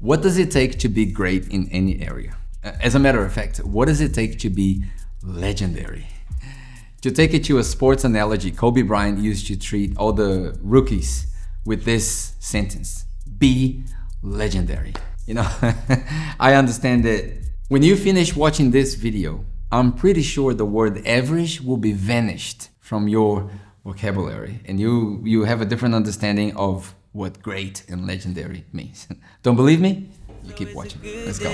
What does it take to be great in any area? As a matter of fact, what does it take to be legendary? To take it to a sports analogy, Kobe Bryant used to treat all the rookies with this sentence: be legendary. You know, I understand that when you finish watching this video, I'm pretty sure the word average will be vanished from your vocabulary, and you have a different understanding of what great and legendary means. Don't believe me? You keep watching. Let's go.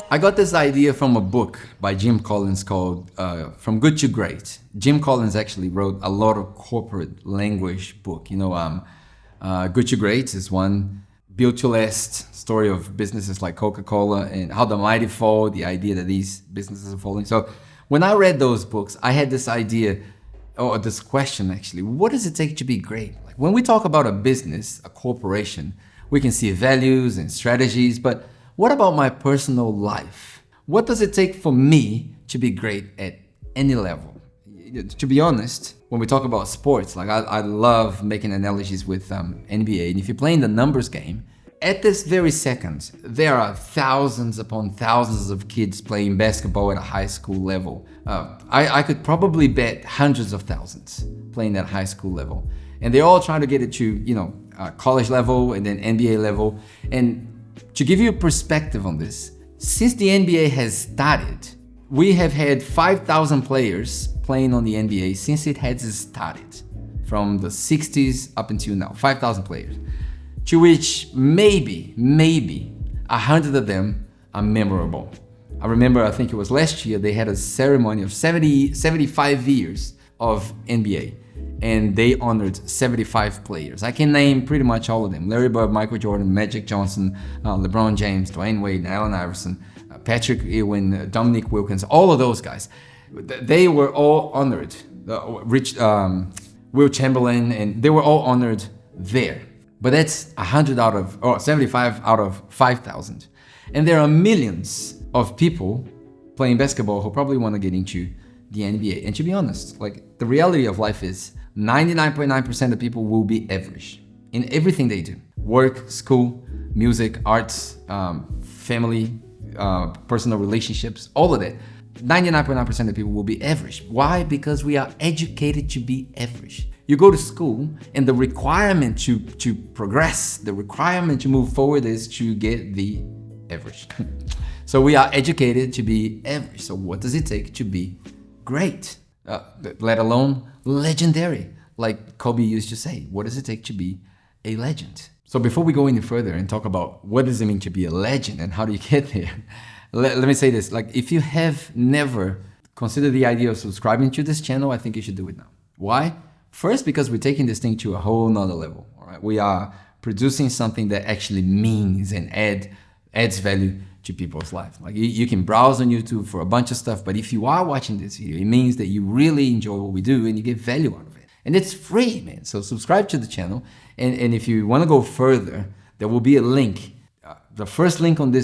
I got this idea from a book by Jim Collins called From Good to Great. Jim Collins actually wrote a lot of corporate language book. You know, Good to Great is one. Built to Last, story of businesses like Coca-Cola and how the mighty fall, the idea that these businesses are falling. So when I read those books, I had this idea, or this question actually: what does it take to be great? Like when we talk about a business, a corporation, we can see values and strategies, but what about my personal life? What does it take for me to be great at any level? To be honest, when we talk about sports, like I love making analogies with NBA. And if you're playing the numbers game, at this very second, there are thousands upon thousands of kids playing basketball at a high school level. I could probably bet hundreds of thousands playing at high school level. And they're all trying to get it to, you know, college level and then NBA level. And to give you a perspective on this, since the NBA has started, we have had 5,000 players playing on the NBA since it has started, from the 60s up until now, 5,000 players, to which maybe 100 of them are memorable. I remember, I think it was last year, they had a ceremony of 75 years of NBA, and they honored 75 players. I can name pretty much all of them: Larry Bird, Michael Jordan, Magic Johnson, LeBron James, Dwayne Wade, Allen Iverson, Patrick Ewing, Dominique Wilkins, all of those guys. They were all honored. Will Chamberlain, and they were all honored there. But that's 75 out of 5,000. And there are millions of people playing basketball who probably want to get into the NBA. And to be honest, like, the reality of life is 99.9% of people will be average in everything they do: work, school, music, arts, family, personal relationships, all of that. 99.9% of people will be average. Why? Because we are educated to be average. You go to school, and the requirement to progress, the requirement to move forward is to get the average. So we are educated to be average. So what does it take to be great? Let alone legendary. Like Kobe used to say, what does it take to be a legend? So before we go any further and talk about what does it mean to be a legend and how do you get there, let me say this. Like, if you have never considered the idea of subscribing to this channel, I think you should do it now. Why? First, because we're taking this thing to a whole nother level. All right, we are producing something that actually means and adds value to people's lives. Like, you can browse on YouTube for a bunch of stuff, but if you are watching this video, it means that you really enjoy what we do and you get value out of it. And it's free, man. So subscribe to the channel. And if you want to go further, there will be a link. The first link on the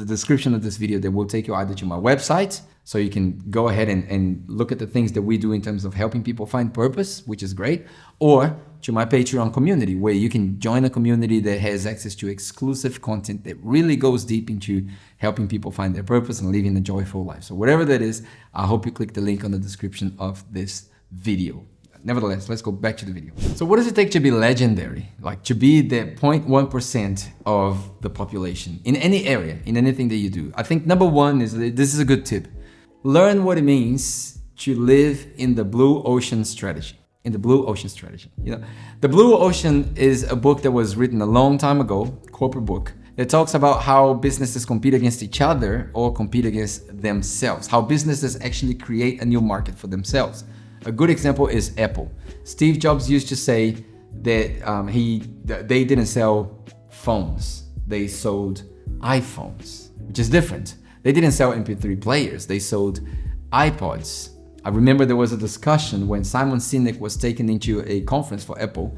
description of this video that will take you either to my website, so you can go ahead and look at the things that we do in terms of helping people find purpose, which is great, or to my Patreon community, where you can join a community that has access to exclusive content that really goes deep into helping people find their purpose and living a joyful life. So whatever that is, I hope you click the link on the description of this video. Nevertheless, let's go back to the video. So what does it take to be legendary? Like, to be the 0.1% of the population in any area, in anything that you do? I think number one is, this is a good tip: learn what it means to live in the blue ocean strategy. In the blue ocean strategy. You know, the Blue Ocean is a book that was written a long time ago, corporate book, that talks about how businesses compete against each other or compete against themselves, how businesses actually create a new market for themselves. A good example is Apple. Steve Jobs used to say that they didn't sell phones, they sold iPhones, which is different. They didn't sell MP3 players, they sold iPods. I remember there was a discussion when Simon Sinek was taken into a conference for Apple.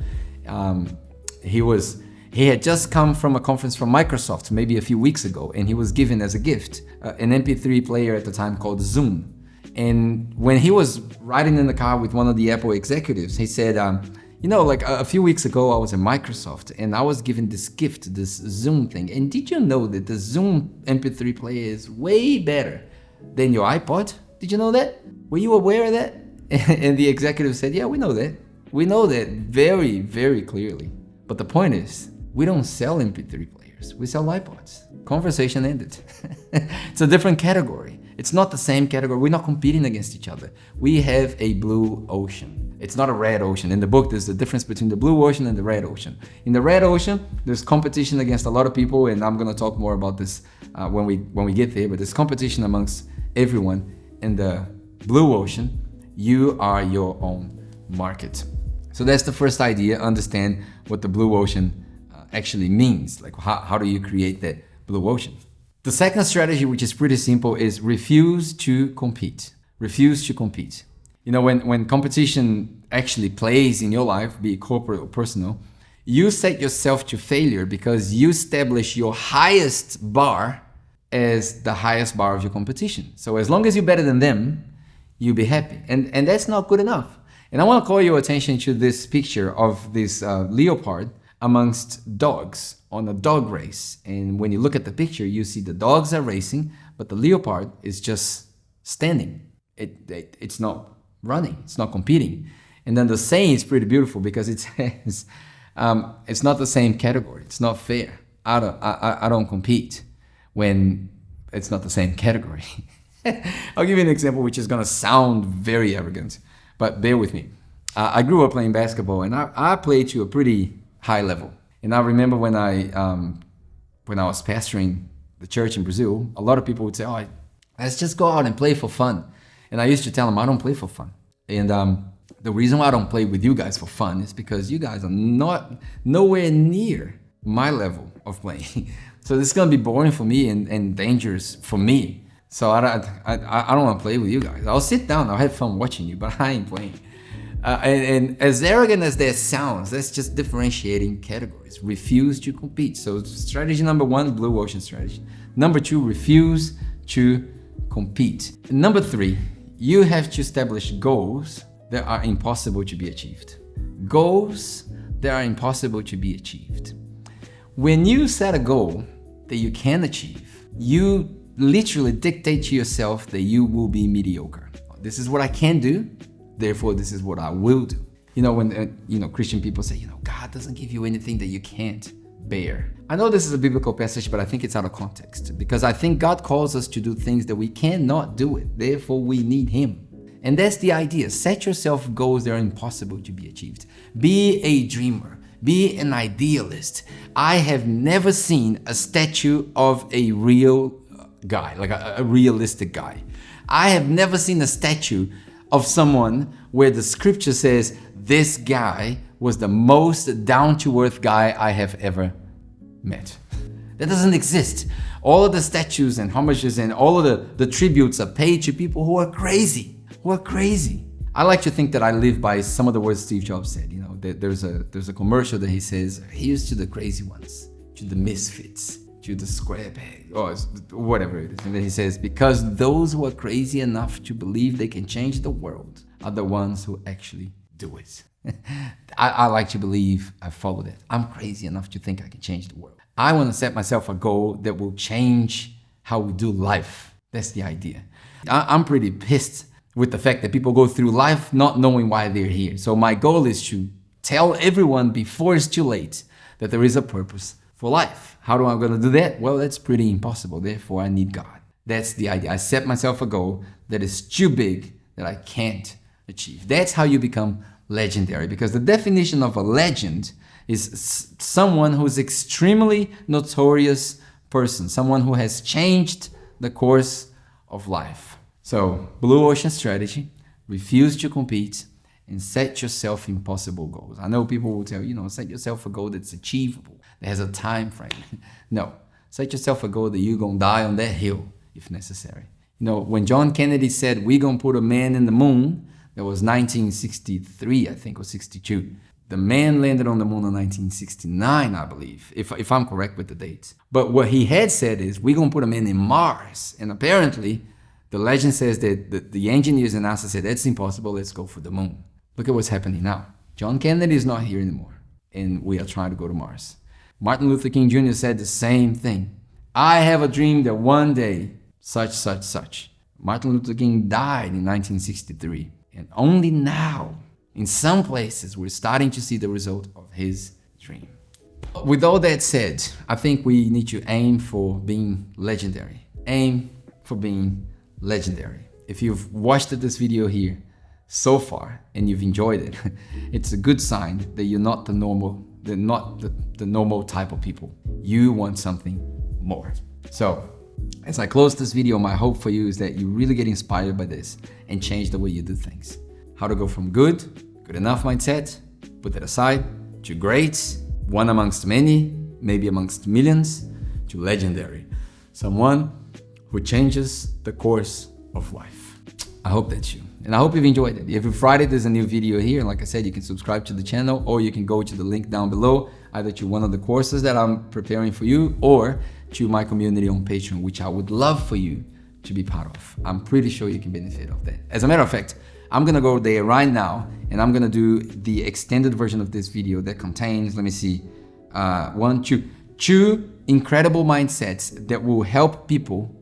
He had just come from a conference from Microsoft maybe a few weeks ago, and he was given as a gift an MP3 player at the time called Zoom. And when he was riding in the car with one of the Apple executives, he said, You know, like a few weeks ago, I was at Microsoft and I was given this gift, this Zoom thing. And did you know that the Zoom MP3 player is way better than your iPod? Did you know that? Were you aware of that? And the executive said, yeah, we know that. We know that very, very clearly. But the point is, we don't sell MP3 players. We sell iPods. Conversation ended. It's a different category. It's not the same category. We're not competing against each other. We have a blue ocean. It's not a red ocean. In the book, there's the difference between the blue ocean and the red ocean. In the red ocean, there's competition against a lot of people, and I'm gonna talk more about this when we get there, but there's competition amongst everyone. In the blue ocean, you are your own market. So that's the first idea, understand what the blue ocean actually means. Like how do you create that blue ocean? The second strategy, which is pretty simple, is refuse to compete. Refuse to compete. You know, when competition actually plays in your life, be it corporate or personal, you set yourself to failure because you establish your highest bar as the highest bar of your competition. So as long as you're better than them, you'll be happy. And that's not good enough. And I want to call your attention to this picture of this leopard amongst dogs on a dog race. And when you look at the picture, you see the dogs are racing, but the leopard is just standing. It's not running, it's not competing. And then the saying is pretty beautiful because it says, it's not the same category. It's not fair. I don't compete when it's not the same category. I'll give you an example which is gonna sound very arrogant, but bear with me. I grew up playing basketball and I played to a pretty high level. And I remember when I was pastoring the church in Brazil, a lot of people would say, oh, let's just go out and play for fun. And I used to tell them, I don't play for fun. And the reason why I don't play with you guys for fun is because you guys are nowhere near my level of playing. So this is gonna be boring for me and dangerous for me. So I don't wanna play with you guys. I'll sit down, I'll have fun watching you, but I ain't playing. And as arrogant as that sounds, that's just differentiating categories. Refuse to compete. So strategy number one, blue ocean strategy. Number two, refuse to compete. And number three, you have to establish goals that are impossible to be achieved. Goals that are impossible to be achieved. When you set a goal that you can achieve, you literally dictate to yourself that you will be mediocre. This is what I can do. Therefore, this is what I will do. You know, when Christian people say, God doesn't give you anything that you can't bear. I know this is a biblical passage, but I think it's out of context because I think God calls us to do things that we cannot do it. Therefore, we need Him. And that's the idea. Set yourself goals that are impossible to be achieved. Be a dreamer. Be an idealist. I have never seen a statue of a real guy, like a realistic guy. I have never seen a statue of someone where the scripture says, this guy was the most down-to-earth guy I have ever met. That doesn't exist. All of the statues and homages and all of the tributes are paid to people who are crazy, I like to think that I live by some of the words Steve Jobs said. There's a commercial that he says, here's to the crazy ones, to the misfits, to the square peg, or whatever it is. And then he says, because those who are crazy enough to believe they can change the world are the ones who actually do it. I like to believe I follow that. I'm crazy enough to think I can change the world. I want to set myself a goal that will change how we do life. That's the idea. I'm pretty pissed with the fact that people go through life not knowing why they're here. So my goal is to tell everyone before it's too late that there is a purpose for life. How am I going to do that? Well, that's pretty impossible. Therefore, I need God. That's the idea. I set myself a goal that is too big that I can't achieve. That's how you become legendary, because the definition of a legend is someone who's extremely notorious person, someone who has changed the course of life. So, blue ocean strategy, refuse to compete, and set yourself impossible goals. I know people will tell you, set yourself a goal that's achievable, that has a time frame. No, set yourself a goal that you're gonna die on that hill if necessary. When John Kennedy said, we're gonna put a man in the moon, that was 1963, I think, or 62. The man landed on the moon in 1969, I believe, if I'm correct with the dates. But what he had said is, we're gonna put a man in Mars. And apparently, the legend says that the engineers in NASA said, that's impossible, let's go for the moon. Look at what's happening now. John Kennedy is not here anymore, and we are trying to go to Mars. Martin Luther King Jr. said the same thing. I have a dream that one day, such. Martin Luther King died in 1963, and only now, in some places, we're starting to see the result of his dream. With all that said, I think we need to aim for being legendary. Aim for being legendary. If you've watched this video here so far and you've enjoyed it, it's a good sign that you're not the normal, the normal type of people. You want something more. So, as I close this video, my hope for you is that you really get inspired by this and change the way you do things. How to go from good enough mindset, put that aside, to great, one amongst many, maybe amongst millions, to legendary. Someone who changes the course of life. I hope that's you. And I hope you've enjoyed it. Every Friday there's a new video here. And like I said, you can subscribe to the channel, or you can go to the link down below, either to one of the courses that I'm preparing for you, or to my community on Patreon, which I would love for you to be part of. I'm pretty sure you can benefit of that. As a matter of fact, I'm gonna go there right now, and I'm gonna do the extended version of this video that contains, let me see, two incredible mindsets that will help people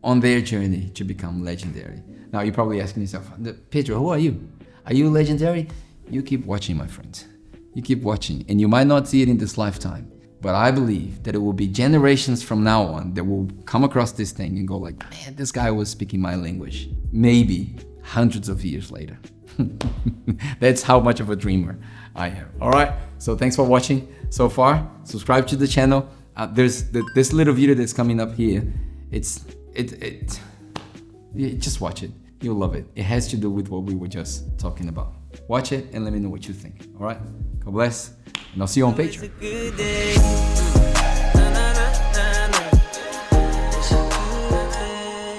on their journey to become legendary. Now you're probably asking yourself, Pedro, who are you? Are you legendary? You keep watching, my friend. You keep watching, and you might not see it in this lifetime, but I believe that it will be generations from now on that will come across this thing and go like, man, this guy was speaking my language. Maybe hundreds of years later. That's how much of a dreamer I am. All right, so thanks for watching so far. Subscribe to the channel. There's this little video that's coming up here. Just watch it. You'll love it. It has to do with what we were just talking about. Watch it and let me know what you think. All right, God bless, and I'll see you on Patreon.